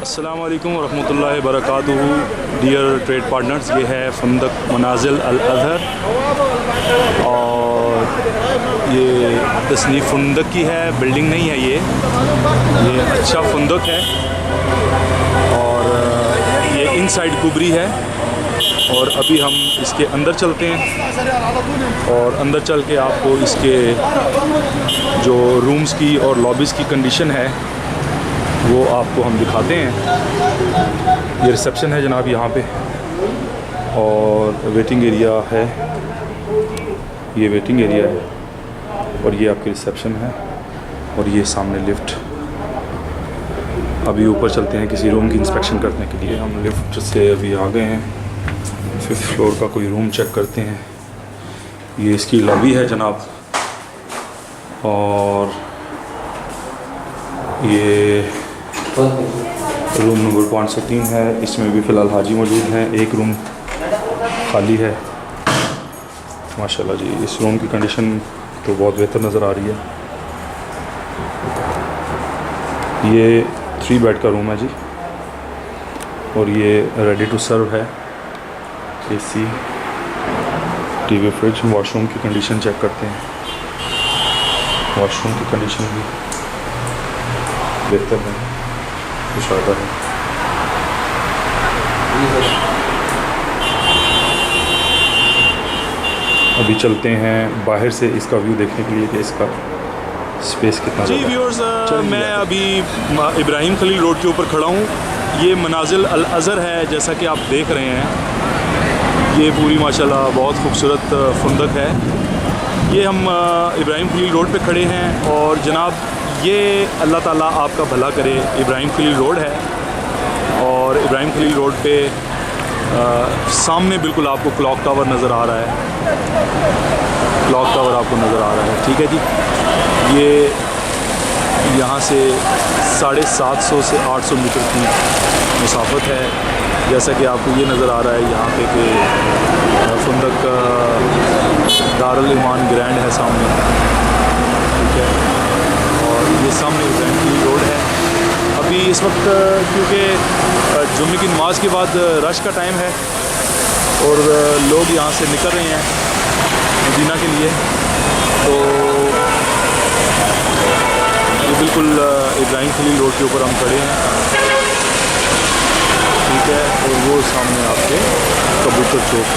अस्सलाम वालेकुम वरहमतुल्लाहि वबरकातुहू। डियर ट्रेड पार्टनर्स, ये है फंदक मनाजिल अल अज़हर और ये तसनीफ़ फंदक की है, बिल्डिंग नहीं है ये अच्छा फंदक है और ये इनसाइड कुबरी है। और अभी हम इसके अंदर चलते हैं और अंदर चल के आपको इसके जो रूम्स की और लॉबीज़ की कंडीशन है वो आपको हम दिखाते हैं। ये रिसेप्शन है जनाब यहाँ पे और वेटिंग एरिया है, ये वेटिंग एरिया है और ये आपकी रिसेप्शन है और ये सामने लिफ्ट। अभी ऊपर चलते हैं किसी रूम की इंस्पेक्शन करने के लिए। हम लिफ्ट से अभी आ गए हैं, 5th फ्लोर का कोई रूम चेक करते हैं। ये इसकी लॉबी है जनाब और ये रूम नंबर 503 है। इसमें भी फ़िलहाल हाजी मौजूद हैं, एक रूम खाली है। माशाल्लाह जी, इस रूम की कंडीशन तो बहुत बेहतर नज़र आ रही है। ये 3 बेड का रूम है जी और ये रेडी टू सर्व है। AC, TV, fridge. वॉशरूम की कंडीशन चेक करते हैं। वॉशरूम की कंडीशन भी बेहतर है, कुशादा है। अभी चलते हैं बाहर से इसका व्यू देखने के लिए कि इसका स्पेस कितना जी। व्यूअर्स, मैं अभी इब्राहिम खलील रोड के ऊपर खड़ा हूँ। ये मनाजिल अल अज़हर है, जैसा कि आप देख रहे हैं। ये पूरी माशाल्लाह बहुत खूबसूरत फंदक है। ये हम इब्राहिम खलील रोड पे खड़े हैं और जनाब ये अल्लाह ताला आपका भला करे, इब्राहिम खलील रोड है और इब्राहिम खलील रोड पे सामने बिल्कुल आपको क्लॉक टावर नज़र आ रहा है। क्लॉक टावर आपको नज़र आ रहा है, ठीक है जी। ये यहाँ से 750 से 800 मीटर की मुसाफत है। जैसा कि आपको ये नज़र आ रहा है यहाँ पे कि फंदक दारुल ईमान ग्रैंड है सामने, ठीक है। और ये सामने इब्राहिम खलील रोड है। अभी इस वक्त क्योंकि जुम्मे की नमाज के बाद रश का टाइम है और लोग यहाँ से निकल रहे हैं मदीना के लिए, तो ये बिल्कुल इब्राहिम खलील रोड के ऊपर हम खड़े हैं, ठीक है। और वो सामने आपके कबूतर चौक